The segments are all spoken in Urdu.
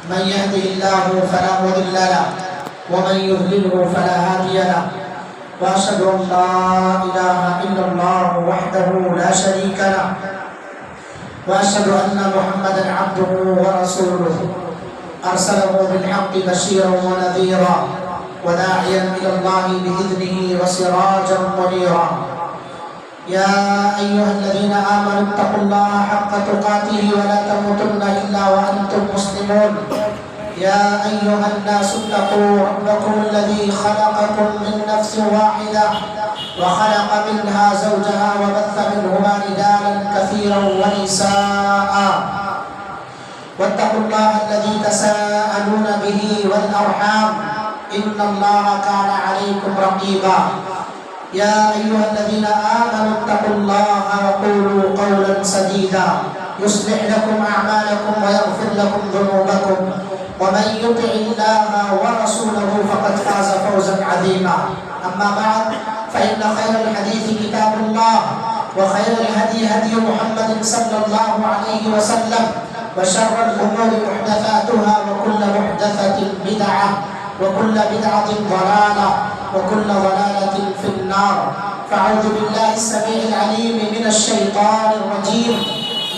من يهده الله فلا مضل له ومن يضلله فلا هادي له وأشهد أن لا إله إلا الله وحده لا شريك له وأشهد أن محمدا عبده ورسوله أرسله بالحق بشيرا ونذيرا وداعيا إلى الله بإذنه وسراجا منيرا يا أيها الذين آمنوا اتقوا الله حق تقاته ولا تموتن إلا وأنتم مسلمون يا أيها الناس اتقوا ربكم الذي خلقكم من نفس واحدة وخلق منها زوجها وبث منهما رجالا كثيرا ونساء واتقوا الله الذي تساءلون به والأرحام إن الله كان عليكم رقيبا يا أيها الذين آمنوا اتقوا الله وقولوا قولا سديدا يصلح لكم أعمالكم ويغفر لكم ذنوبكم ومن يطع الله ورسوله فقد فاز فوزا عظيما أما بعد فإن خير الحديث كتاب الله وخير الهدي هدي محمد صلى الله عليه وسلم وشر الأمور محدثاتها وكل محدثة بدعة وكل بدعة ضلالة وكل ضلالة في النار فأعوذ بالله السميع العليم من الشيطان الرجيم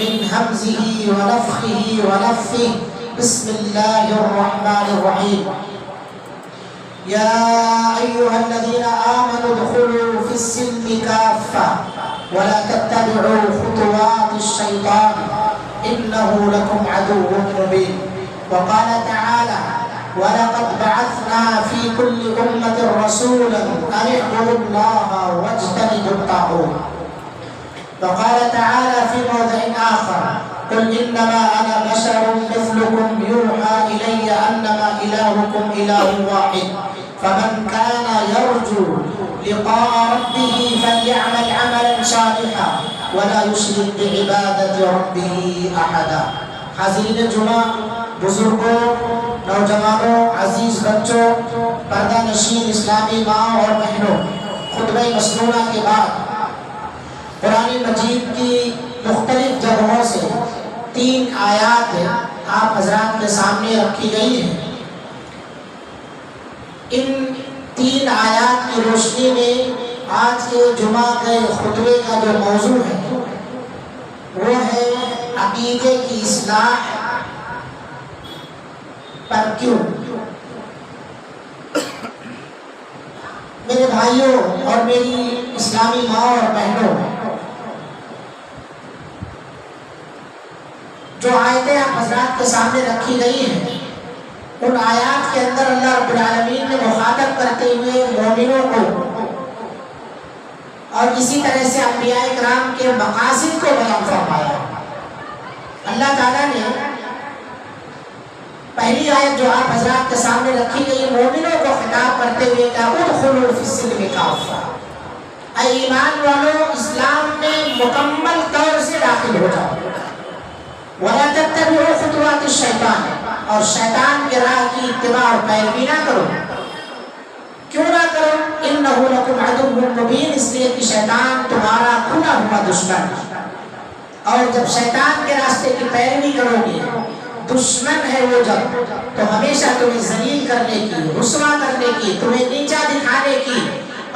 من همزه ونفخه ونفثه بسم الله الرحمن الرحيم يا أيها الذين آمنوا ادخلوا في السلم كافة ولا تتبعوا خطوات الشيطان إنه لكم عدو مبين وقال تعالى ولقد بعثنا في كل أمة رسولا أن اعبدوا الله واجتنبوا الطاغوت وقال تعالى في موضع آخر قل إنما أنا بشر مثلكم يوحى إلي أنما إلهكم إله واحد فمن كان يرجو لقاء ربه فليعمل عملا صالحا ولا يشرك بعبادة ربه أحدا حاضرین جمعہ بزرگوں نوجوانوں عزیز بچوں پردہ نشین اسلامی ماں اور بہنوں خطبہ مسنونہ کے بعد قرآن مجید کی مختلف جگہوں سے 3 آیات آپ حضرات کے سامنے رکھی گئی ہیں ان 3 آیات کی روشنی میں آج کے جمعہ کے خطبے کا جو موضوع ہے وہ ہے عقیدے کی اصلاح پر کیوں میرے بھائیوں اور میری اسلامی ماں اور بہنوں جو آیتیں آپ حضرات کے سامنے رکھی گئی ہیں ان آیات کے اندر اللہ رب العالمین نے مخاطب کرتے ہوئے مومنوں کو اور اسی طرح سے انبیاء کرام کے مقاصد کو بیان فرمایا اللہ تعالیٰ نے پہلی آیت جو آپ حضرات کے سامنے رکھی گئی مومنوں کو خطاب کرتے ہوئے کہا ادخلوا فی السلم کافہ اے ایمان والو اسلام میں مکمل طور سے داخل ہو جاؤ ولا تتبعوا خطوات الشیطان اور شیطان کے راہ کی اتباع اور پیروی نہ کرو کیوں نہ کرو انہ لکم عدو مبین اس لیے کہ شیطان تمہارا کھلا ہوا دشمن ہے اور جب شیطان کے راستے کی پیروی کرو گے دشمن ہے وہ جب تو ہمیشہ تمہیں ذلیل کرنے کی رسوا کرنے کی تمہیں نیچا دکھانے کی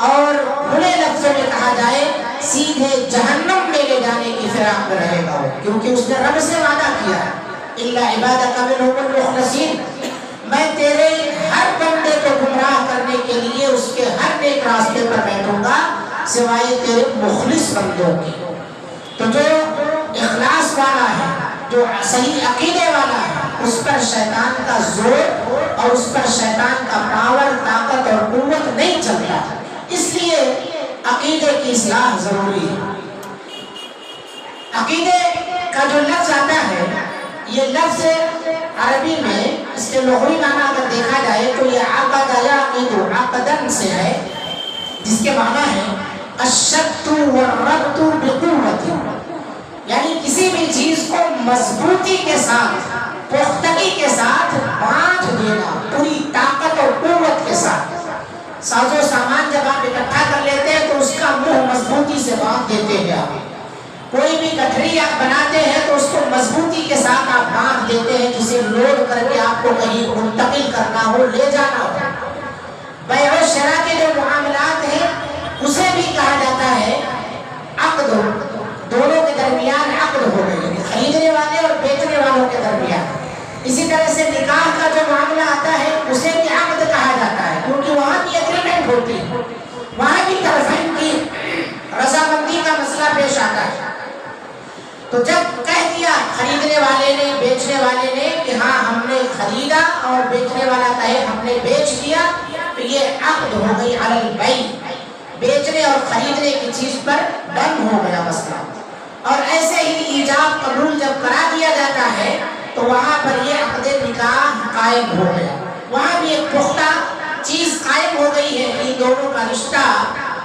اور کھلے لفظوں میں کہا جائے سیدھے جہنم میں لے جانے کی فراق میں رہے گا کیونکہ اس نے رب سے وعدہ کیا ہے الا عبادک منهم المخلصین میں تیرے ہر بندے کو گمراہ کرنے کے لیے اس کے ہر نیک راستے پر بیٹھوں گا سوائے تیرے مخلص بندوں کے تو جو اخلاص والا ہے جو صحیح عقیدے والا ہے اس پر شیطان کا زور اور اس پر شیطان کا پاور طاقت اور قوت نہیں چلتا اس لیے عقیدے کی اصلاح ضروری ہے عقیدے کا جو لفظ آتا ہے یہ لفظ عربی میں اس کے لغوی معنی اگر دیکھا جائے تو یہ عقد یعقد عقدن سے ہے جس کے معنی ہے الشد والربط بقوت یعنی کسی بھی چیز کو مضبوطی کے ساتھ پختگی کے ساتھ باندھ دینا پوری طاقت اور قوت کے ساتھ ساز و سامان جب آپ اکٹھا کر لیتے ہیں تو اس کا منہ مضبوطی سے باندھ دیتے ہیں آپ کوئی بھی گٹھری آپ بناتے ہیں تو اس کو مضبوطی کے ساتھ آپ باندھ دیتے ہیں، جسے لوڈ کر کے آپ کو کہیں منتقل کرنا ہو، لے جانا ہو۔ بیع و شراء کے جو معاملات ہیں اسے بھی کہا جاتا ہے عقد، دونوں کے درمیان عقد ہو گئے، خریدنے والے اور بیچنے والوں کے درمیان۔ اسی طرح سے نکاح کا جو معاملہ آتا ہے اسے بھی عقد کہا جاتا ہے، کیونکہ وہاں بھی ایگریمنٹ ہوتی ہے، وہاں بھی طرفین کی رضامندی کا مسئلہ پیش آتا ہے۔ تو جب کہہ دیا خریدنے والے نے، بیچنے والے نے کہ ہاں ہم نے خریدا، اور بیچنے والا کہے ہم نے بیچ دیا، تو یہ عقد ہو گئی علی البیع، بیچنے اور خریدنے کی چیز پر ڈن ہو گیا مسئلہ۔ اور ایسے ہی ایجاب قبول جب کرا دیا جاتا ہے تو وہاں پر یہ عقد نکاح قائم ہو گیا، وہاں بھی ایک پختہ چیز قائم ہو گئی ہے، ان دونوں کا رشتہ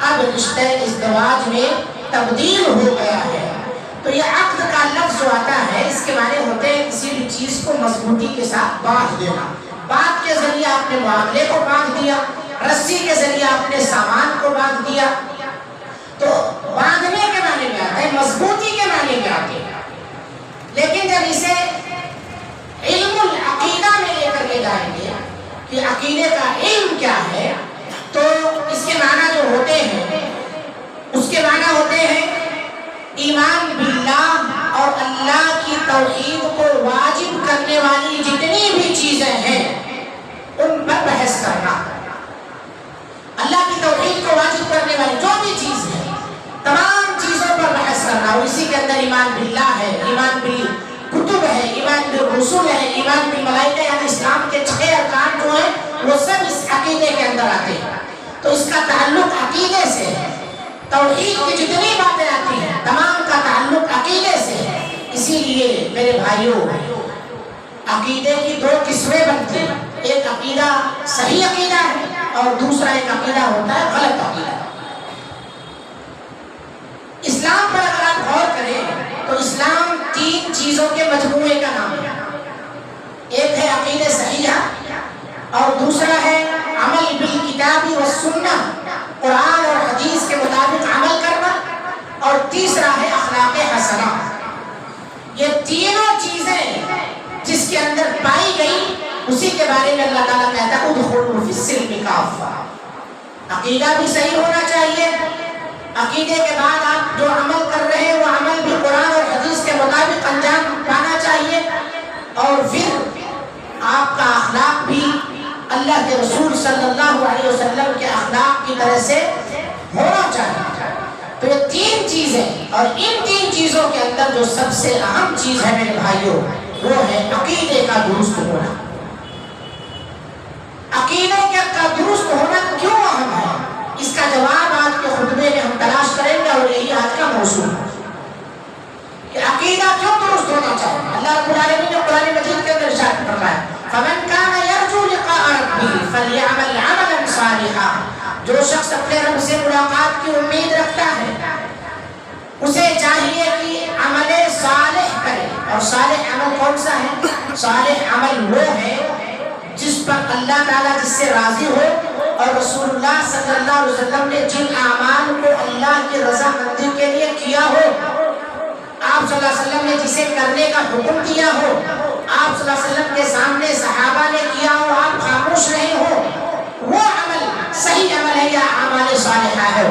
اب رشتہ ازدواج میں تبدیل ہو گیا ہے۔ تو یہ عقد کا لفظ جو آتا ہے اس کے معنی ہوتے ہیں کسی بھی چیز کو مضبوطی کے ساتھ باندھ دینا۔ بات کے ذریعے آپ نے معاملے کو باندھ دیا، رسی کے ذریعے آپ نے سامان کو باندھ دیا۔ تو باندھنے کے معنی میں آتا ہے، مضبوطی کے معنی میں آتے ہیں۔ لیکن جب اسے علم العقیدہ میں لے کر کے جائیں گے کہ عقیدے کا علم کیا ہے، تو اس کے معنی جو ہوتے ہیں، اس کے معنی ہوتے ہیں ایمان باللہ اور اللہ کی توحید کو واجب کرنے والی جتنی بھی چیزیں ہیں ان پر بحث کرنا۔ اللہ کی توحید کو واجب کرنے والی جو بھی چیز ہے تمام چیزوں پر بحث کرنا، اور اسی کے اندر ایمان باللہ ہے، ایمان بالکتب ہے، ایمان بالرسول ہے، ایمان بالملائکہ، یعنی اسلام کے 6 ارکان جو ہیں وہ سب اس عقیدے کے اندر آتے ہیں۔ تو اس کا تعلق عقیدے سے ہے، توحید کی جتنی باتیں آتی ہیں تمام کا تعلق عقیدے سے ہے۔ اسی لیے میرے بھائیوں، عقیدے کی 2 قسمیں بنتی ہیں، ایک عقیدہ صحیح عقیدہ ہے اور دوسرا ایک عقیدہ ہوتا ہے غلط عقیدہ۔ اسلام پر اگر آپ غور کریں تو اسلام 3 چیزوں کے مجموعے کا نام ہے، ایک ہے عقیدہ صحیحہ، اور دوسرا ہے عمل بالکتاب والسنہ، قرآن اور حدیث کے مطابق عمل کرنا، اور تیسرا ہے اخلاق حسنہ۔ یہ تینوں چیزیں جس کے اندر پائی گئی اسی کے بارے میں اللہ تعالیٰ کہتا ہے ادخلوا فی السلم کافہ۔ عقیدہ بھی صحیح ہونا چاہیے، عقیدے کے بعد آپ جو عمل کر رہے ہیں وہ عمل بھی قرآن اور حدیث کے مطابق انجام پانا چاہیے، اور پھر آپ کا اخلاق بھی اللہ کے رسول صلی اللہ علیہ وسلم کے اخلاق کی طرح سے ہونا چاہیے۔ تو یہ 3 چیزیں، اور ان 3 چیزوں کے اندر جو سب سے اہم چیز ہے میرے بھائیوں وہ ہے عقیدے کا درست ہونا۔ عقیدے کا درست ہونا کیوں اہم ہے، اس کا جواب آج کے خطبے میں ہم تلاش کریں گے، اور یہی آج کا موضوع ہے کہ عقیدہ کیوں درست ہونا چاہیے۔ اللہ رب العالمین نے قرآن مجید کے اندر ارشاد فرمایا فَمَنْ كَانَ يَرْجُو لِقَاءَ رَبِّهِ فَلْيَعْمَلْ عَمَلًا صَالِحًا۔ جو شخص اپنے رب سے ملاقات کی امید رکھتا ہے اسے چاہیے کہ عمل صالح کرے، اور صالح عمل کون سا ہے؟ صالح عمل وہ ہے جس پر اللہ تعالیٰ جس سے راضی ہو، اور رسول اللہ صلی اللہ علیہ وسلم نے جن اعمال کو اللہ کی رضامندی کے لیے کیا ہو، آپ صلی اللہ علیہ وسلم نے جسے کرنے کا حکم دیا ہو، آپ صلی اللہ علیہ وسلم کے سامنے صحابہ نے کیا ہو، آپ خاموش رہے ہو، وہ عمل صحیح عمل ہے یا اعمال صالحہ ہے،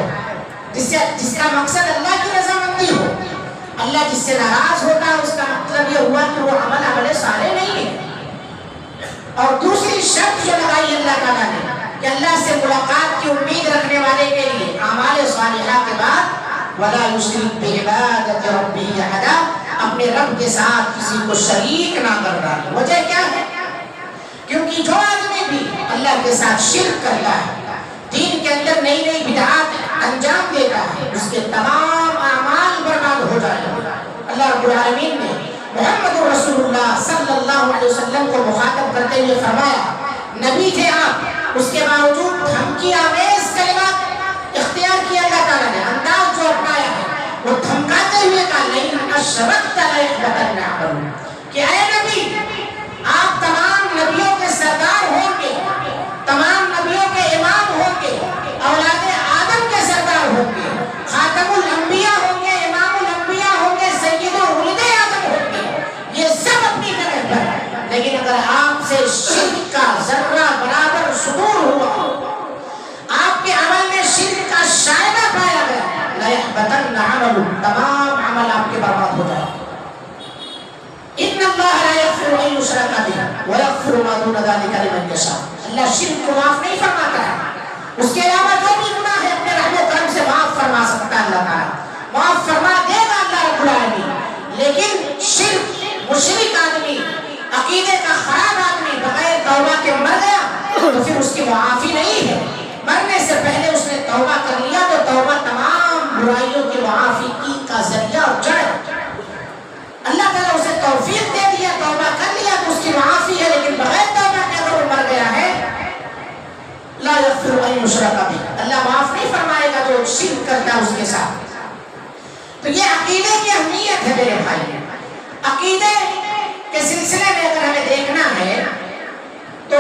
جس کا مقصد اللہ کی رضامندی ہو۔ اللہ جس سے ناراض ہوتا ہے اس کا مطلب یہ ہوا کہ وہ عمل صالح نہیں ہے۔ اور دوسری شرط جو لگائی اللہ تعالیٰ نے کہ اللہ سے ملاقات کی امید رکھنے والے کے لیے اعمال صالحہ کے بعد وَلَا يُشْرِكْ بِعِبَادَةِ رَبِّهِ أَحَدًا، اپنے رب کے ساتھ کسی کو شریک نہ کر ڈالے۔ وجہ کیا ہے؟ کیونکہ جو آدمی بھی اللہ کے ساتھ شرک کرتا ہے، دین کے اندر نئی نئی بدعات انجام دیتا ہے، اس کے تمام اعمال برباد ہو جائیں گے۔ اللہ رب العالمین نے محمد رسول اللہ صلی اللہ علیہ وسلم کو مخاطب کرتے ہوئے فرمایا، نبی تھے آپ، اس کے باوجود دھمکی آمیز کلمات اختیار کیا اللہ تعالیٰ نے، انداز جو اپنایا ہے وہ دھمکاتے ہوئے کہا لئن اشرکت لَيَحْبَطَنَّ عَمَلُكَ، کہ اے نبی آپ تمام نبیوں کے سردار ہوں گے، تمام نبیوں کے امام ہوں گے، اولاد آدم کے سردار ہوں گے، خاتم الانبیاء ہوں گے، امام الانبیاء ہوں گے، سید سے شرک کا ذرہ برابر صدور ہوا، آپ کے عمل میں شرک کا شائبہ پایا گیا، لَيَحْبَطَنَّ عَمَلُهُ، تمام عمل آپ کے برباد ہو جائے۔ إِنَّ اللَّهَ لَا يَغْفِرُ أَن يُشْرَكَ بِهِ وَيَغْفِرُ مَا دُونَ ذَلِكَ لِمَن يَشَاءُ۔ اللہ شرک کو معاف نہیں فرماتا ہے، اس کے علاوہ جو بھی گناہ ہے اپنے رحم و کرم سے معاف فرما سکتا ہے اللہ تعالیٰ، معاف فرما دے گا اللہ رب العالمین۔ لیکن شرک، مشرک آدمی، عقیدے کا خراب آدمی بغیر توبہ کے مر گیا تو پھر اس کی معافی نہیں ہے۔ مرنے سے پہلے اس نے توبہ کر لیا تو توبہ تمام برائیوں کی معافی کی کا ذریعہ اور جڑ۔ اللہ تعالیٰ اسے توفیق دے دیا، توبہ کر لیا تو اس کی معافی ہے، لیکن بغیر توبہ کے اگر وہ مر گیا ہے لا یغفر ان یشرک بہ، اللہ معاف نہیں فرمائے گا جو شرک کرتا ہے اس کے ساتھ۔ تو یہ عقیدے کی اہمیت ہے میرے بھائی۔ عقیدے کے سلسلے میں اگر ہمیں دیکھنا ہے تو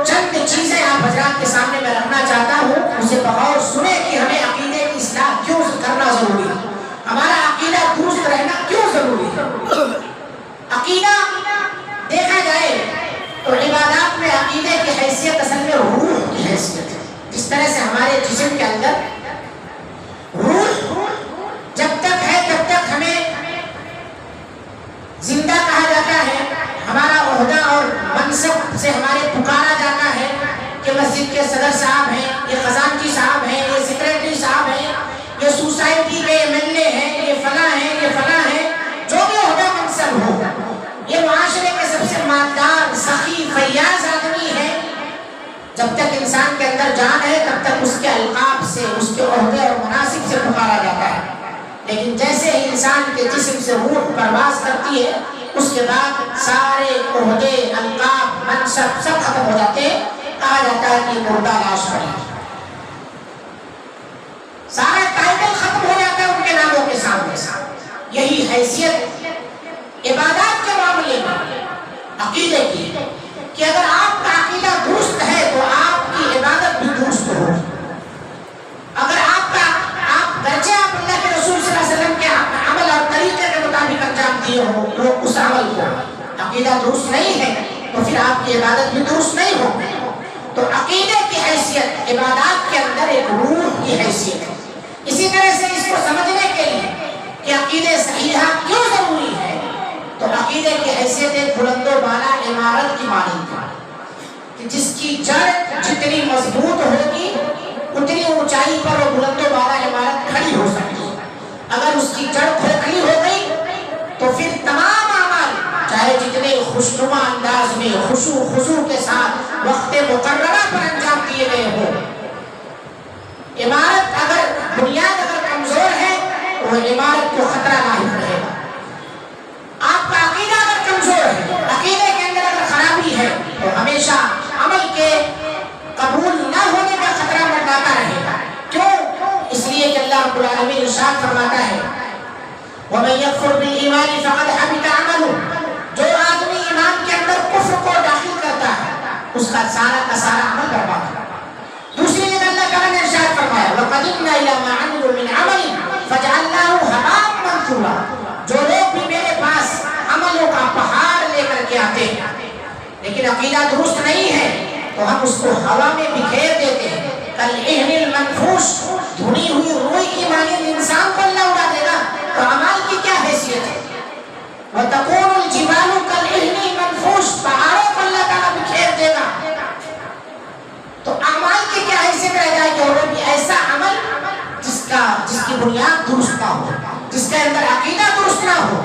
چند چیزیں آپ حضرات کے سامنے میں رکھنا چاہتا ہوں، اسے بغور سنے کہ ہمیں عقیدے کی اصلاح کیوں کرنا ضروری ہے، ہمارا عقیدہ درست رہنا کیوں ضروری ہے۔ عقیدہ دیکھا جائے تو عبادات میں عقیدے کی حیثیت اصل میں روح کی حیثیت ہے۔ جس طرح سے ہمارے جسم کے اندر روح جب تک ہے تب تک ہمیں زندہ کہا جاتا ہے، ہمارا عہدہ اور منصب سے ہمارے پکارا جاتا ہے کہ مسجد کے صدر صاحب ہیں، یہ خزانچی صاحب ہیں، یہ سیکریٹری صاحب ہیں، یہ سوسائٹی کے MLA ہیں، یہ فلاں ہیں، یہ فلاں ہیں، جو بھی عہدہ منصب ہو، یہ معاشرے کے سب سے مالدار، سخی، فیاض آدمی ہے۔ جب تک انسان کے اندر جان ہے تب تک اس کے القاب سے، اس کے عہدے اور مناصب سے پکارا جاتا ہے، لیکن جیسے ہی انسان کے جسم سے روح پرواز کرتی ہے اس کے بعد سارے عہدے، القاب، منصب سب ختم ہو جاتے ہیں، کہا جاتا ہے کہ مردہ لاش پڑی، سارا ٹائٹل ختم ہو جاتا ہے ان کے ناموں کے سامنے۔ یہی حیثیت عبادات کے معاملے میں عقیدے کی، کہ اگر آپ کا عقیدہ درست ہے تو آپ کی عبادت بھی درست ہو۔ اگر آپ گرچہ آپ اللہ کے رسول صلی اللہ علیہ وسلم کے عمل اور طریقے کے مطابق انجام دیے ہو تو اس عمل کو عقیدہ درست نہیں ہے تو پھر آپ کی عبادت بھی درست نہیں ہو۔ تو عقیدے کی حیثیت عبادات کے اندر ایک روح کی حیثیت ہے۔ اسی طرح سے اس کو سمجھنے کے لیے کہ عقیدے صحیحہ کیوں ضروری ہے تو عقیدے کی حیثیت ایک بلند و بالا عمارت کی مانند ہے کہ جس کی جڑ جتنی مضبوط ہوگی اتنی اونچائی پر وہ بلند و بالا عمارت کھڑی ہو سکتی ہے۔ اگر اس کی جڑ کھوکھلی ہو گئی تو پھر تمام اعمال چاہے جتنے خوشنما انداز میں خضوع کے ساتھ وقت مقررہ پر انجام دیے گئے ہوں، عمارت اگر بنیاد اگر کمزور ہے تو وہ عمارت کو خطرہ لاحق رہے گا۔ آپ کا عقیدہ اگر کمزور ہے، عقیدے کے اندر اگر خرابی ہے تو ہمیشہ عمل کے قبول نہ ہونے کا خطرہ منڈاتا رہے گا۔ کیوں؟ اس لیے کہ اللہ رب العالمین ارشاد فرماتا ہے وَمَن يَكْفُرْ بِالْإِيمَانِ فَقَدْ حَبِطَ عَمَلُهُ، جو آدمی ایمان کے اندر کفر کو داخل کرتا ہے اس کا سارا کا سارا عمل برباد ہے۔ دوسری جگہ اللہ تعالیٰ نے ارشاد فرمایا وَقَدِمْنَا إِلَىٰ مَا عَمِلُوا مِنْ عَمَلٍ فَجَعَلْنَاهُ هَبَاءً مَنثُورًا، جو لوگ بھی میرے پاس عملوں کا پہاڑ لے کر کے آتے ہیں لیکن عقیدہ درست نہیں ہے تو ہم اس کو ہوا میں بکھیر دیتے ہیں۔ کالعہن المنفوش، دھنی ہوئی روئی کی مانند انسان کو اللہ اڑا دے گا تو اعمال کی کیا حیثیت ہے؟ وَتَكُونُ الْجِبَالُ كَالْعِهْنِ الْمَنفُوشِ، پہاڑوں کو اللہ تعالیٰ بکھیر دے گا تو اعمال کی کیا حیثیت رہ جائے گی؟ اور وہ بھی ایسا عمل جس کی بنیاد درست نہ ہو، جس کے اندر عقیدہ درست نہ ہو۔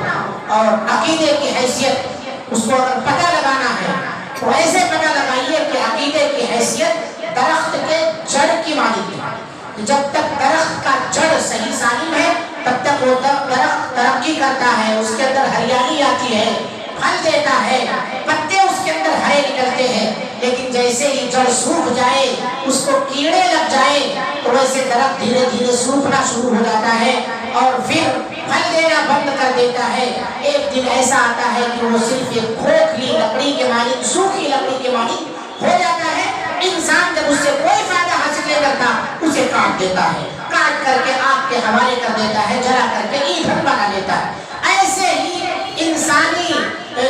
اور عقیدے کی حیثیت اس کو اگر پتہ لگانا ہے تو ایسے پتہ لگائیے کہ عقیدے کی حیثیت درخت کے جڑ کی مانند ہے۔ جب تک درخت کا جڑ صحیح سالم ہے تب تک وہ درخت ترقی کرتا ہے، اس کے اندر ہریالی آتی ہے، پھل دیتا ہے، پتے اس کے اندر ہرے نکلتے ہیں، لیکن جیسے ہی جڑ سوکھ جائے، اس کو کیڑے لگ جائے تو ویسے درخت دھیرے دھیرے سوکھنا شروع ہو جاتا ہے اور پھر پھل دینا بند کر دیتا ہے۔ ایک دن ایسا آتا ہے کہ وہ صرف ایک کھوکھلی لکڑی کے مانند، سوکھی لکڑی کے مانند ہو جاتا ہے۔ انسان جب اس سے کوئی فائدہ حاصل نہیں کرتا اسے کاٹ دیتا ہے، کاٹ کر کے آگ کے حوالے کر دیتا ہے، جلا کر کے ایندھن بنا دیتا ہے۔ ایسے ہی انسانی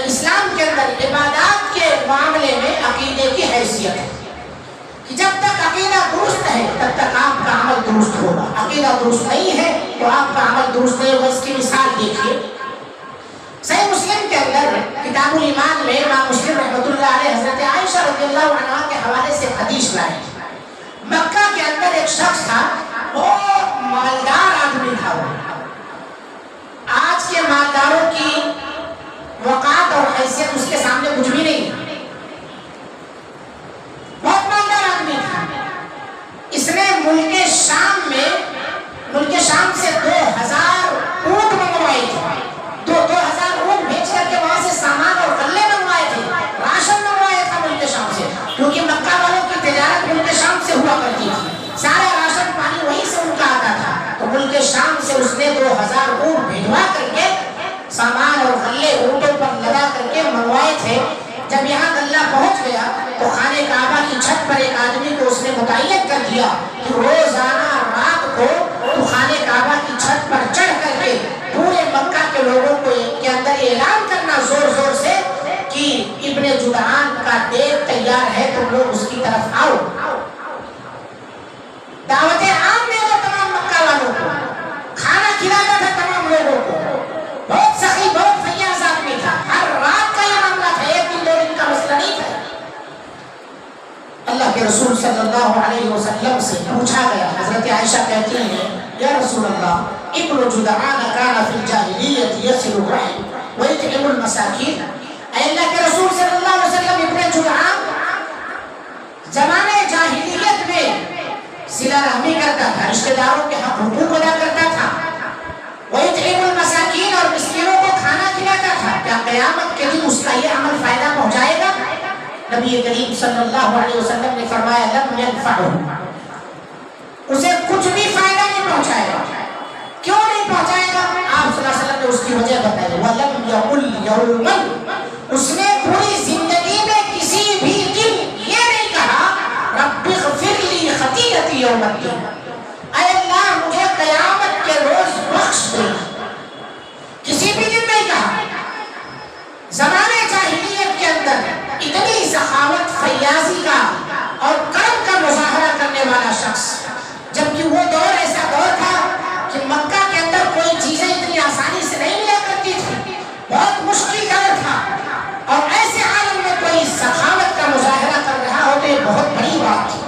اسلام کے اندر عبادات کے معاملے میں حیثیت ہے کہ جب تک عقیدہ درست ہے تب تک آپ کا عمل درست ہوگا، عقیدہ درست نہیں ہے تو آپ کا عمل درست نہیں ہوگا۔ اس کی مثال دیکھیے، صحیح مسلم کے اندر کتاب الایمان میں امام مسلم رحمۃ اللہ علیہ حضرت عائشہ رضی اللہ عنہا کے حوالے سے حدیث لائے۔ مکہ کے اندر ایک شخص تھا، بہت مالدار آدمی تھا وہ۔ آج کے مالداروں کی وقات اور حیثیت اس کے سامنے کچھ بھی نہیں، بہت مالدار آدمی تھا۔ اس نے ملک شام سے 2000 اونٹ منگوائے تھے، 2000 اونٹ بھیج کر کے وہاں سے سامان اور غلے منگوائے تھے، راشن منگوایا تھا ملک شام سے، کیونکہ مکہ والوں کی تجارت ملک شام سے ہوا کرتی تھی، سارا راشن پانی وہیں سے ان کا آتا تھا۔ تو ملک شام سے اس نے 2000 اونٹ بھیجوا کر کے سامان اور غلے اونٹوں پر لگا کر کے منگوائے تھے۔ جب یہاں غلہ پہنچ گیا تو خانہ کعبہ کی چھت پر ایک آدمی کو اس نے متعین کر دیا کہ روزانہ رات کو تو خانہ کعبہ کی چھت پر چڑھ کر کے پورے مکہ کے لوگوں کو کے اندر اعلان کرنا زور زور سے کہ ابن جدعان کا دیگ تیار ہے، تم لوگ اس کی طرف آؤ۔ دعوت عام دے دو تمام مکہ والوں کو، کھانا کھلاتا تھا تمام لوگوں کو، بہت سخی بہت فیاض آدمی تھا، ہر رات کا یہ معاملہ تھا، ایک دن دو دن کا مسئلہ نہیں تھا۔ اللہ کے رسول صلی اللہ علیہ وسلم سے پوچھا گیا، حضرت عائشہ کہتی ہیں یا رسول اللہ ابن جدعان کان فی الجاہلیت یصل الرحم ویطعم المساکین۔ اے اللہ کے رسول صلی اللہ علیہ وسلم، ابن جدعان زمانے جاہلیت میں صلہ رحمی کرتا تھا، رشتہ داروں کے حق حقوق ادا کرتا تھا، ویطعم المساکین اور مسکینوں کو کھانا کھلاتا تھا۔ کیا قیامت کے دن اس کا یہ عمل فائدہ پہنچائے گا؟ نبی کریم صلی اللہ علیہ وسلم نے فرمایا لم ينفعه، اسے کچھ بھی فائدہ نہیں پہنچائے گا۔ کیوں نہیں پہنچائے گا؟ آپ صلی اللہ علیہ وسلم نے اس کی وجہ بتائی، وَلَمْ يَقُلْ يَوْمًا، اس نے پوری زندگی میں کسی بھی دن یہ نہیں کہا رَبِّ اغْفِرْ لِي خَطِيئَتِي يَوْمَ الدِّينِ، اے اللہ مجھے قیامت کے روز بخش دے، کسی بھی دن نہیں کہا۔ زمانے جاہلیت کے اندر اتنی سخاوت، فیاضی کا اور کرم کا مظاہرہ کرنے والا شخص، جبکہ وہ دور ایسا دور تھا کہ مکہ کے اندر کوئی چیزیں اتنی آسانی سے نہیں ملا کرتی تھی، بہت مشکل دور تھا، اور ایسے عالم میں کوئی سخاوت کا مظاہرہ کر رہا ہو تو یہ بہت بڑی بات تھی۔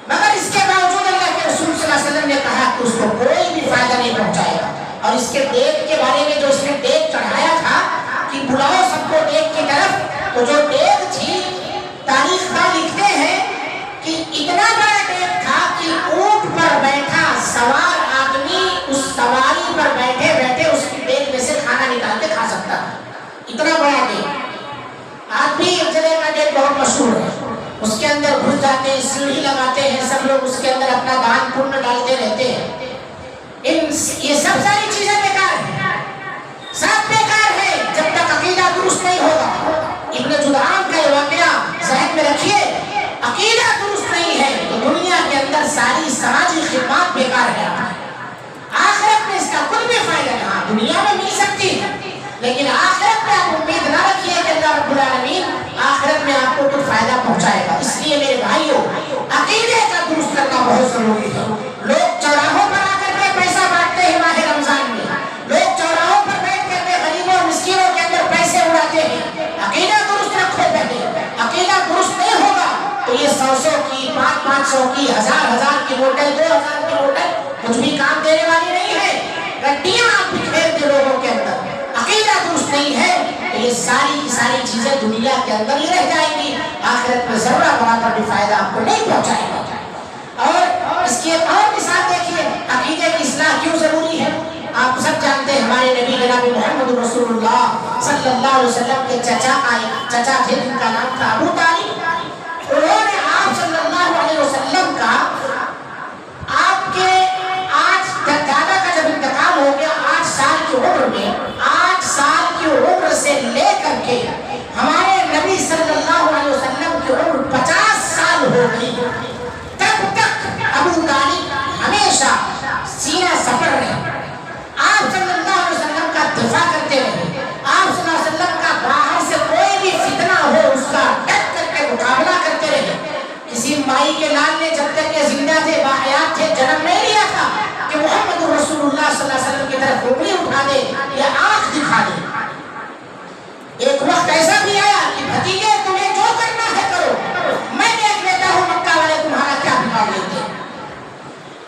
مگر اس کے باوجود اللہ کے رسول صلی اللہ علیہ وسلم نے کہا کہ اس کو کوئی بھی فائدہ نہیں پہنچائے گا، اور اس کے دیگ کے بارے میں جو اس نے دیگ چڑھایا تھا کہ بلاؤ سب کو دیگ کی طرف، تو جو دیگ تھی تاریخ کا لکھتے ہیں کہ اتنا بڑا دیگ تھا کہ اونٹ پر بیٹھا سوار آدمی اس سواری پر بیٹھے بیٹھے اس کی دیگ میں سے کھانا نکال کے کھا سکتا تھا، اتنا بڑا دیگ۔ آج بھی ایک جگہ کا دیگ بہت مشہور ہے، اس کے اندر گھس جاتے ہیں، سیڑھی لگاتے ہیں، سب لوگ اس کے اندر اپنا دان پن ڈالتے رہتے ہیں۔ یہ سب ساری چیزیں بیکار ہیں، سب بیکار ہے جب تک عقیدہ درست نہیں ہوگا۔ ابن جدعان کا یہ واقعہ ذہن میں رکھیے، عقیدہ درست نہیں ہے تو دنیا کے اندر ساری سماجی خدمات بیکار ہے، آخرت میں اس کا کوئی بھی فائدہ نہیں۔ دنیا میں مل سکتی ہے لیکن آخرت میں آپ امید نہ رکھیے کہ اللہ رب العالمین آخرت میں آپ کو کچھ فائدہ پہنچائے گا۔ اس لیے میرے بھائیوں، عقیدے کا درست کرنا بہت ضروری ہے۔ لوگ چوراہوں پر آ کر کے پیسہ بانٹتے ہیں ماہ رمضان میں، لوگ چوراہوں پر بیٹھ کر کے غریبوں اور مسکینوں کے اندر پیسے اڑاتے ہیں۔ عقیدہ درست رکھو پہلے، عقیدہ درست نہیں ہوگا تو یہ 100 کی، 500 کی، 1000 کی نوٹیں، 2000 کی نوٹیں کچھ بھی کام دینے والی نہیں ہے۔ گڈیاں آپ بکھیرتے لوگوں کے اندر، عقیدہ درست نہیں ہے تو یہ ساری کی ساری چیزیں دنیا کے اندر ہی رہ جائیں گی، آخرت میں ذرہ برابر بھی فائدہ آپ کو نہیں پہنچائے گا۔ اور اس کی ایک اور مثال دیکھیے، عقیدے کی اصلاح کیوں ضروری ہے۔ آپ سب جانتے ہیں ہمارے نبی جناب محمد رسول اللہ صلی اللہ علیہ وسلم کے چچا تھے جن کا نام تھا ابو طالب۔ انہوں نے آپ صلی اللہ علیہ وسلم کا آپ کے 8 دادا کا جب انتقال ہو گیا 8 سال کی عمر میں، 8 سال کی عمر سے لے کر کے ہمارے نبی صلی اللہ علیہ وسلم کی عمر 50 سال ہو گئی، تب تک ابو طالب ہمیشہ سینہ سپر رہے، آپ صلی اللہ علیہ وسلم کا دفاع کرتے رہے، آپ صلی اللہ علیہ وسلم کا باہر سے کوئی بھی فتنہ ہو اس کا ڈٹ کر کے مقابلہ طرف انگلی اٹھا دے یا آنکھ دکھا دے۔ ایک وقت ایسا بھی آیا کہ بھتیجے تمہیں جو کرنا ہے کرو، میں دیکھ لیتا ہوں مکہ والے تمہارا کیا بگاڑ لیتے۔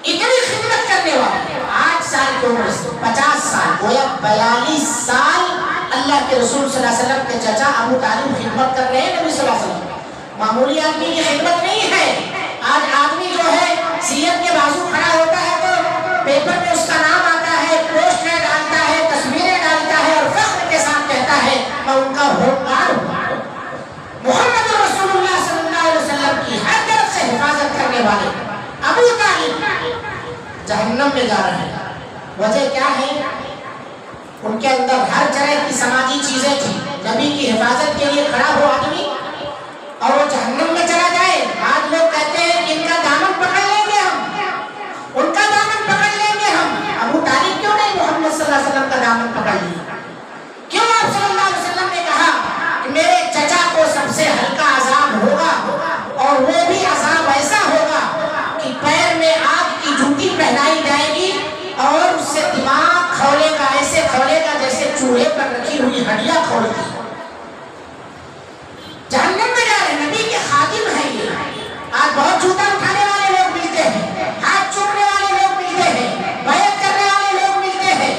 اتنی خدمت کرنے والے 8 سال کی عمر سے 50 سال گویا 42 سال اللہ کے رسول صلی اللہ علیہ وسلم کے چچا ابو طالب خدمت کر رہے ہیں نبی صلی اللہ علیہ وسلم۔ معمولی آدمی کی خدمت نہیں ہے۔ آج آدمی جو ہے سیت کے بازو کھڑا ہوتا ہے تو پیپر میں اس کا نام آتا ہے، پوسٹر ڈالتا ہے، تصویریں ڈالتا ہے اور فخر کے ساتھ کہتا ہے میں ان کا ہومگارڈ ہوں۔ محمد رسول اللہ صلی اللہ علیہ وسلم کی ہر طرف سے حفاظت کرنے والے ابو طالب جہنم میں جا رہے ہیں۔ وجہ کیا ہے؟ ان کے اندر ہر طرح کی سماجی چیزیں تھیں۔ نبی کی حفاظت کے لیے کھڑا ہو آدمی اور وہ جہنم میں چلا جائے۔ آج لوگ کہتے ہیں کہ ان کا دامن پکڑ لیں گے ہم، ان کا دامن پکڑ لیں گے ہم۔ ابو طالب کیوں نہیں محمد صلی اللہ علیہ وسلم کا دامن پکڑ لیا؟ کیوں آپ صلی اللہ علیہ وسلم نے کہا کہ میرے چچا کو سب سے ہلکا عذاب ہوگا اور وہ بھی عذاب ایسا ہوگا کہ پیر میں آگ کی جوتی پہنائی جائے گی اور اس سے دماغ کھولے گا، ایسے کھولے گا جیسے چولہے پر رکھی ہوئی ہڈیاں کھولتی۔ جہنم میں جا رہے ہیں، نبی کے خادم ہیں یہ۔ آج بہت جوتا اٹھانے والے لوگ ملتے ہیں، ہاتھ چومنے والے لوگ ملتے ہیں، بیعت کرنے والے لوگ ملتے ہیں۔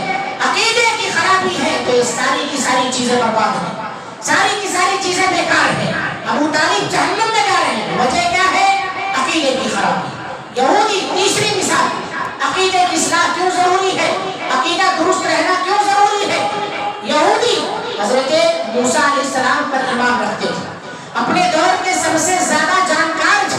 عقیدے کی خرابی ہے تو یہ ساری کی ساری چیزیں برباد ہیں، ساری کی ساری چیزیں بیکار ہیں۔ ابو طالب جہنم میں جا رہے ہیں، وجہ کیا ہے؟ عقیدے کی خرابی۔ یہودی تیسری مثال، عقیدے کی اصلاح کیوں ضروری ہے؟ عقیدہ درست رہنا کیوں ضروری ہے؟ یہودی حضرت موسیٰ علیہ السلام پر ایمان رکھتے تھے، اپنے دور کے سب سے زیادہ جانکار تھے۔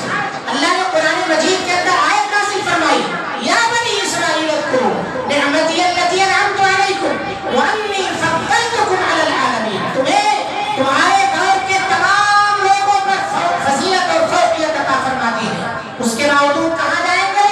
اللہ نے قرآن مجید کے اندر آیت نازل فرمائی، یا بنی اسرائیل اذکروا نعمتی التی انعمت علیکم وانی فضلتکم علی العالمین۔ تمہیں تمہارے دور کے تمام لوگوں پر فضیلت اور فوقیت عطا فرماتی ہے، اس کے باوجود کہاں جائیں گے؟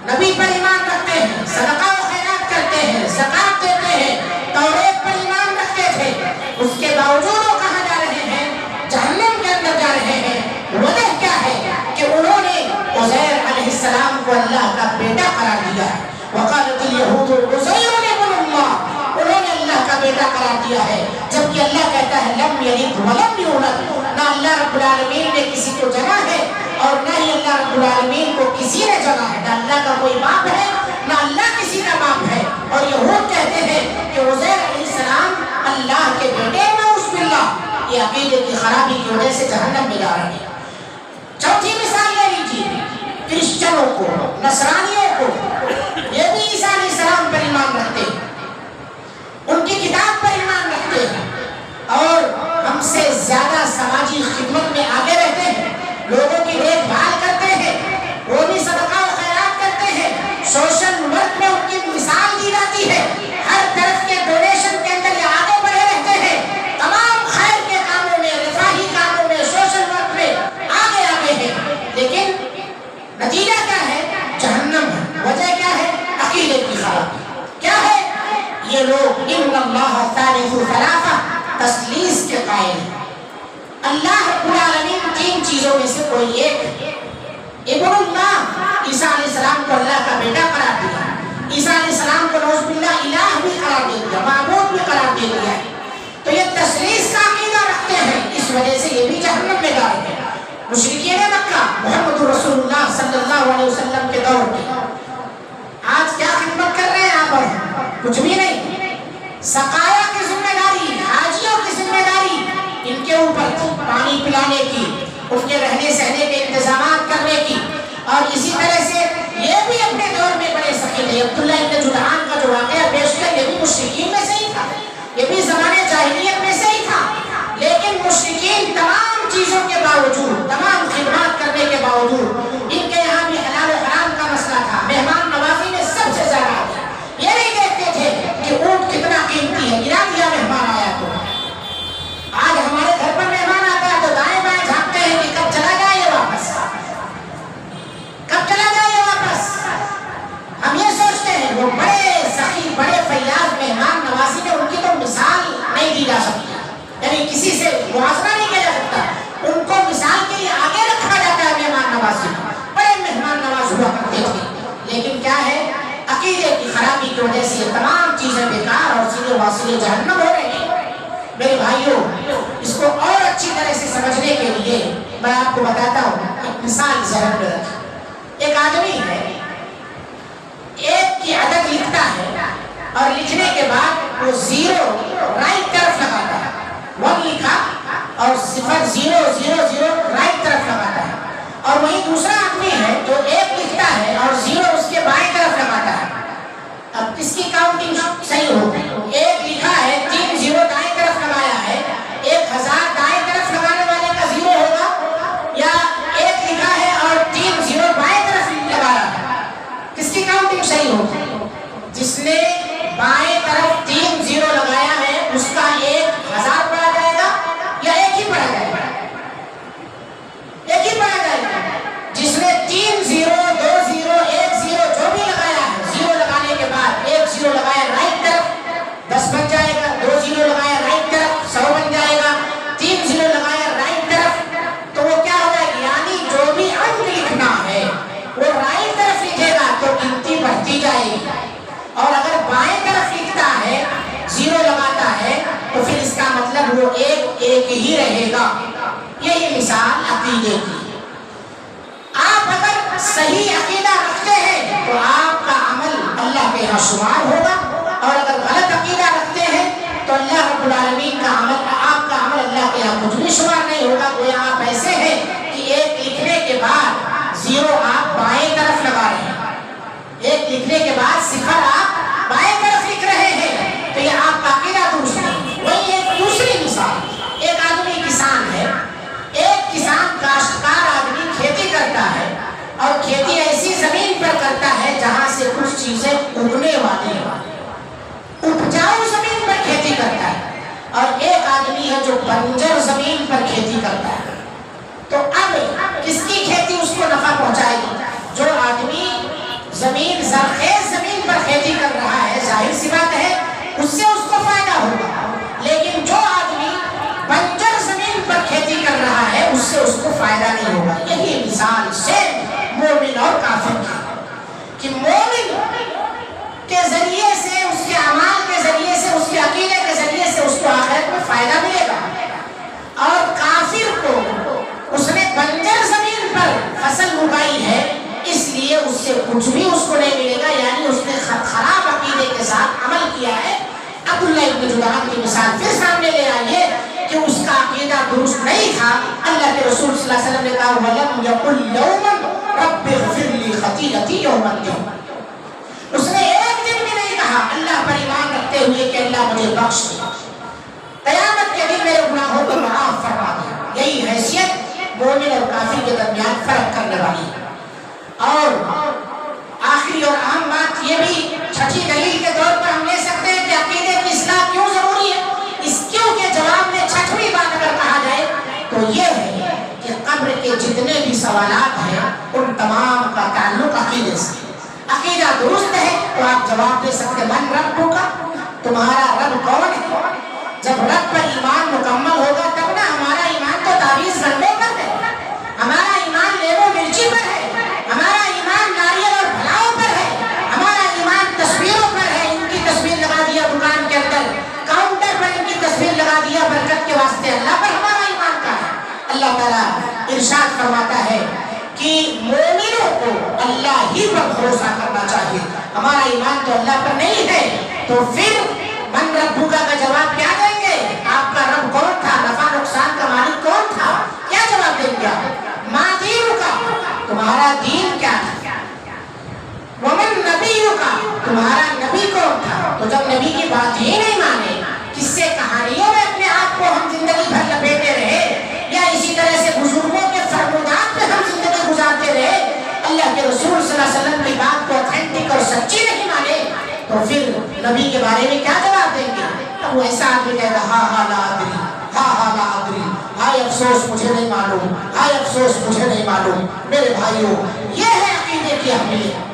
نبی پر ایمان رکھتے ہیں، صدقہ و خیرات کرتے ہیں، زکات دیتے ہیں، توریت پر ایمان رکھتے تھے، اس کے باوجود وہ کہاں جا رہے ہیں؟ جہنم کے اندر جا رہے ہیں۔ وجہ کیا ہے؟ کہ انہوں نے عزیر علیہ السلام کو اللہ کا بیٹا قرار دیا ہے۔ وقالت الیہود عزیر ابن اللہ، انہوں نے اللہ کا بیٹا قرار دیا ہے، جبکہ اللہ کہتا ہے لم یلد ولم یولد۔ نہ اللہ رب العالمین نے کسی کو جنا ہے اور نہ ہی اللہ رب العالمین کو کسی نے جنا ہے۔ نہ اللہ کا کوئی باپ ہے نہ اللہ کسی کا باپ ہے۔ اور یہود کہتے ہیں کہ عزیر علیہ السلام اللہ کے بیٹے نعوذ باللہ۔ یہ عقیدے کی خرابی کی وجہ سے جہنم میں جا رہے ہیں۔ چوتھی مثال لے لیجیے، کرسچنوں کو، نصرانیوں کو، یہ بھی عیسیٰ علیہ السلام پر ایمان رکھتے ہیں، ان کی کتاب پر ایمان رکھتے ہیں اور ہم سے زیادہ سماجی خدمت میں آگے رہتے ہیں، لوگوں کی دیکھ بھال کرتے ہیں، وہ بھی صدقہ و خیرات کرتے ہیں، سوشل ورک میں ان کی مثال دی جاتی ہے، ہر طرف کے ڈونیشن کے اندر یہ آگے بڑھے رہتے ہیں، تمام خیر کے کاموں میں، رفاہی کاموں میں، سوشل ورک میں آگے آگے ہیں، لیکن نتیجہ کیا ہے؟ جہنم ہے۔ وجہ کیا ہے؟ عقیدے کی خرابی۔ کیا ہے؟ یہ لوگ ان اللہ ثالث ثلاثہ، تثلیث کے قائل ہیں۔ اللہ رب العالمین 3 چیزوں میں سے کوئی ایک ہے۔ ابن اللہ، عیسیٰ علیہ السلام کو اللہ کا بیٹا قرار دیا، عیسیٰ علیہ السلام کو نعوذ باللہ الہ بھی قرار دے دیا، معبود بھی قرار دے دیا ہے۔ تو یہ تثلیث کا عقیدہ رکھتے ہیں، اس وجہ سے یہ بھی جہنم میں جا رہے ہیں۔ مشرکین مکہ محمد رسول اللہ صلی اللہ علیہ وسلم کے دور میں آج کیا خدمت کر رہے ہیں آپ پر؟ کچھ بھی نہیں۔ سقایا کی ذمہ داری، حاجیوں کی ذمہ داری ان کے اوپر تھی، پانی پلانے کی، ان کے رہنے سہنے کے انتظامات کرنے کی، اور اسی طرح سے یہ بھی اپنے دور میں بڑے سخی تھے۔ عبداللہ ابن جدعان کا جو واقعہ پیش کیا یہ بھی مشرکین میں سے ہی تھا، یہ بھی زمانے جاہلیت میں سے ہی تھا، لیکن مشرکین تمام چیزوں کے باوجود، تمام خدمات کرنے کے باوجود، ان کے یہاں بھی حلال و حرام کا مسئلہ تھا، مہمان نوازی میں سب سے زیادہ آتے، یہ نہیں دیکھتے تھے کہ اونٹ کتنا قیمتی ہے، گرا دیا مہمان آیا تو۔ آج ہمارے گھر پر مہمان آتا ہے تو دائیں بائیں جھانکتے ہیں کہ کب چلا جائے یہ واپس، کب چلا جائے یہ واپس۔ ہم یہ سوچتے ہیں وہ بڑے سخی، بڑے فیاض مہمان نوازی میں ان کی تو مثال نہیں دی جا سکتی، یعنی کسی سے موازنہ نہیں کیا جا سکتا۔ میں آپ کو بتاتا ہوں، ایک مثال ذہن میں رکھیں۔ ایک آدمی ہے، ایک کی عدد لکھتا ہے اور لکھنے کے بعد وہ زیرو رائٹ طرف لگاتا ہے، 1 لکھا اور 0 0 0 0 رائٹ طرف لگاتا ہے، اور وہی دوسرا آدمی ہے جو 1 لکھتا ہے اور 0 اس کے بائیں طرف لگاتا ہے۔ اب کس کی کاؤنٹنگ صحیح ہوگی؟ 1 لکھا ہے، 3 0 دائیں طرف لگایا ہے، 1000 دائیں طرف لگانے والے کا 0 ہوگا، یا 1 لکھا ہے اور 3 0 بائیں طرف لگا رہا ہے؟ کس کی کاؤنٹنگ صحیح ہوگی؟ جس نے بائیں طرف 3 0 لگایا ہے اس کا 1000 پڑھا جائے گا یا 1 ہی پڑھا جائے گا؟ 1 ہی پڑھا جائے گا۔ جس نے 3 0 2 0 1 0 جو بھی لگایا ہے، 0 لگانے کے بعد 1 0 لگایا رائٹ طرف 10 بن جائے گا، 2 0 لگایا رائٹ طرف 100 بن جائے گا، 3 0 لگایا رائٹ طرف، تو وہ کیا ہوگا؟ یعنی جو بھی عدد لکھنا ہے وہ رائٹ طرف لکھے گا تو گنتی بڑھتی جائے گی، اور اگر بائیں طرف لکھتا ہے 0 لگاتا ہے تو پھر اس کا مطلب وہ 1 ہی رہے گا۔ یہی مثال عقیدے کی۔ آپ اگر صحیح عقیدہ رکھتے ہیں تو آپ کا عمل اللہ کے یہاں شمار ہوگا، اور اگر غلط عقیدہ رکھتے ہیں تو اللہ رب العالمین کا عمل، آپ کا عمل اللہ کے یہاں کچھ بھی شمار نہیں ہوگا۔ گویا آپ ایسے ہیں کہ 1 لکھنے کے بعد 0 آپ بائیں طرف لگا رہے ہیں، 1 لکھنے کے بعد 0 آپ بائیں طرف لکھ رہے ہیں، تو یہ آپ کا عقیدہ درست نہیں۔ وہی ایک دوسری مثال، ایک آدمی کسان ہے، ایک کسان کاشتکار آدمی کھیتی کرتا ہے، اور کھیتی ایسی زمین پر کرتا ہے جہاں سے کچھ چیزیں اگنے والی ہیں، اپجاؤ زمین پر کھیتی کرتا ہے، اور ایک آدمی ہے جو بنجر زمین پر کھیتی کرتا ہے۔ تو اب کس کی کھیتی اس کو نفع پہنچائے گی؟ جو آدمی زمین زرخیز زمین پر کھیتی کر رہا ہے، ظاہر سی بات ہے اس سے اس کو فائدہ ہوگا، لیکن جو آدمی بنجر زمین پر کھیتی کر رہا ہے اس سے اس کو فائدہ نہیں ہوگا۔ یہی مثال سے مومن اور کافر کی، کہ مومن کے ذریعے سے، اس کے اعمال کے ذریعے سے، اس کے عقیدے کے ذریعے سے اس کو آخرت میں فائدہ ملے گا، اور کافر کو اس نے بنجر زمین پر فصل اگائی ہے اس لیے اس سے کچھ بھی اس کو نہیں ملے گا، یعنی اس نے خراب عقیدے کے ساتھ عمل کیا ہے۔ عبداللہ ابن جدعان کی مثال پھر سامنے لے آئیے کہ اس کا عقیدہ درست نہیں تھا۔ اللہ کے رسول صلی اللہ علیہ وسلم نے کہا وَلَمْ يَقُلْ يَوْمًا رَبِّ اغْفِرْ لِي خَطِيئَتِي يَوْمَ الدِّينِ، اس نے ایک دن بھی نہیں کہا اللہ پر ایمان رکھتے ہوئے کہ اللہ مجھے بخش دے، قیامت کے دن میرے گناہوں کو معاف فرما دے۔ یہی حیثیت مومن اور کافر کے درمیان فرق کرنے والی ہے۔ اور آخری اور اہم بات یہ بھی چھٹی دلیل کے طور پر ہم لے سکتے ہیں کہ عقیدے کی اصلاح کیوں ضروری ہے۔ اس کیوں کے جواب میں چھٹویں بات اگر کہا جائے تو یہ ہے کہ قبر کے جتنے بھی سوالات ہیں ان تمام کا تعلق عقیدے سے۔ عقیدہ درست ہے تو آپ جواب دے سکتے من رب کا، تمہارا رب کون ہے؟ جب رب پر ایمان مکمل ہوگا تب نہ ہمارا ایمان تو تعویذ گنڈے پر ہے، ہمارا ایمان لیمو مرچی پر ہے، ہمارا ایمان ناریل اور پھلاؤں پر ہے، ہمارا ایمان تصویروں پر ہے۔ ان کی تصویر لگا دیا دکان کے اندر، کاؤنٹر پر ان کی تصویر لگا دیا برکت کے واسطے، اللہ پر ہمارا ایمان کا ہے۔ اللہ تعالیٰ ارشاد فرماتا ہے کہ مومنوں کو اللہ ہی پر بھروسہ کرنا چاہیے، ہمارا ایمان تو اللہ پر نہیں ہے۔ تو پھر من ربک کا جواب کیا دیں گے؟ آپ کا رب کون تھا؟ نفع نقصان کا مالک کون تھا؟ کیا جواب دیں گے آپ؟ ما دینک، تمہارا دین کیا تھا؟ ومن نبیک، تمہارا نبی کون تھا؟ تو جب نبی کی بات ہی نہیں مانے، کس سے کہانیوں میں اپنے آپ کو ہم زندگی بھر لپیٹے رہے، یا اسی طرح سے بزرگوں کے فرمودات پہ ہم زندگی گزارتے رہے، اللہ کے رسول صلی اللہ علیہ وسلم کی بات کو اوتھینٹک اور سچی نہیں مانے، تو پھر نبی کے بارے میں کیا جواب دیں گے؟ وہ ایسا آدمی کہے گا ہاں لا ادری، ہاں لا ادری، ہائے افسوس مجھے نہیں معلوم، ہائے افسوس مجھے نہیں معلوم۔ میرے بھائیوں، یہ ہے عقیدے کی اہمیت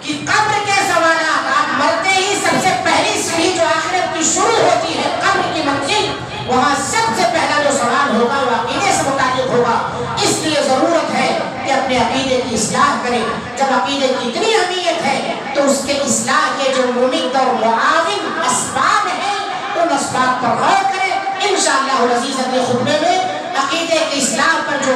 کہ قبر کے سوالات، آپ مرتے ہی سب سے پہلی سیڑھی جو آخرت کی شروع ہوتی ہے قبر کی منزل، وہاں سب سے پہلا جو سوال ہوگا وہ عقیدے سے متعلق ہوگا۔ اس لیے ضرورت ہے کہ اپنے عقیدے کی اصلاح کریں۔ جب عقیدے کی اتنی اہمیت ہے تو اس کے اصلاح کے جو ممد اور معاون اسباب ہیں ان اسباب پر غور کریں۔ انشاءاللہ العزیز اگلے خطبے میں عقیدے کی اصلاح پر جو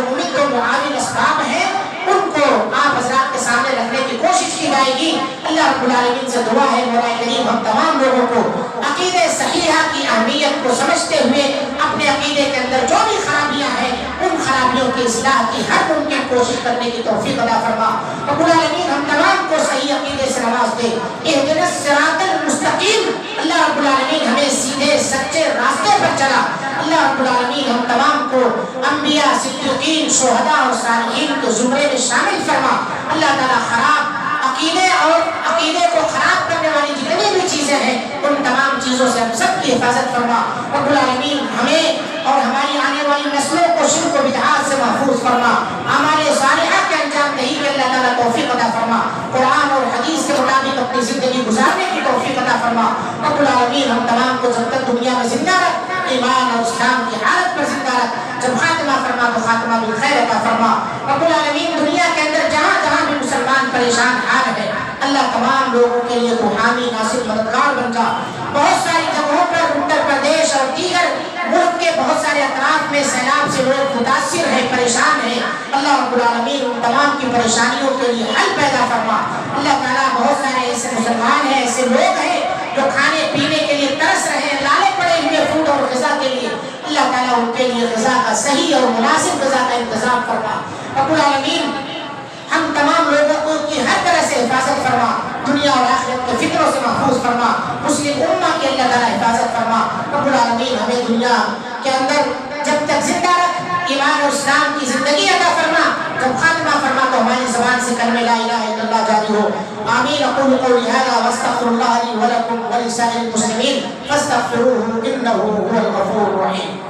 رب العالمین سے دعا ہے مولا کریم ہم تمام لوگوں کو عقیدہ صحیحہ کی اہمیت کو سمجھتے ہوئے اپنے عقیدے کے اندر جو بھی خرابیاں ہیں ان خرابیوں کی اصلاح کی ہر ممکن کوشش کرنے کی توفیق عطا فرما۔ رب العالمین ہم تمام کو صحیح عقیدے سے نواز دے۔ اہدنا الصراط المستقیم، اللہ رب العالمین ہمیں سیدھے سچے راستے پر چلا۔ اللہ رب العالمین ہم تمام کو انبیاء، صدیقین، شہداء اور صالحین کے زمرے میں شامل فرما۔ اللہ تعالیٰ خراب عقیدے اور عقیدے کو خراب کرنے والی جتنی بھی چیزیں ہیں ان تمام چیزوں سے ہم سب کی حفاظت فرما۔ رب العالمین ہمیں اور ہماری آنے والی نسلوں کو شرک و بدعات سے محفوظ فرما۔ اعمال صالحہ کے انجام دہی میں اللہ تعالیٰ توفیق عطا فرما۔ قرآن اور حدیث کے مطابق اپنی زندگی گزارنے کی توفیق عطا فرما۔ رب العالمین ہم تمام کو جب تک دنیا میں زندہ رکھ، ایمان اور اسلام کی حالت پر زندہ رکھ، جب خاتمہ فرما تو خاتمہ بالخیر عطا فرما۔ رب العالمین دنیا کے اندر جہاں جہاں بھی مسلمان پریشان حال ہے، اللہ تمام لوگوں کے لیے تو حامی ناصر مددگار بن جا۔ بہت ساری جگہوں پر اتر پردیش اور دیگر ملک کے بہت سارے اطراف میں سیلاب سے لوگ متاثر ہیں، پریشان ہیں، اللہ رب العالمین ان تمام کی پریشانیوں کے لیے حل پیدا فرما۔ اللہ تعالیٰ بہت سارے ایسے مسلمان ہیں، ایسے لوگ ہیں جو کھانے پینے کے لیے ترس رہے ہیں، لالے پڑے ہوئے فوڈ اور غذا کے لیے، اللہ تعالیٰ ان کے لیے غذا کا صحیح اور مناسب غذا کا انتظام فرما۔ رب العالمین ہم تمام لوگوں کو کی ہر طرح سے حفاظت فرما، دنیا اور آخرت کے فکروں سے محفوظ فرما، مسلم امہ کی اللہ تعالیٰ حفاظت فرما۔ رب العالمین ہمیں دنیا کے اندر جب تک زندہ رکھ، ایمان اور اسلام کی زندگی عطا فرما، جب خاتمہ فرما تو ہماری زبان سے کلمہ لا الہ الا اللہ جاری ہو۔ آمین۔ اقول قولی ھذا واستغفر اللہ لی ولکم ولسائر المسلمین فاستغفروہ انہ هو الغفور الرحیم۔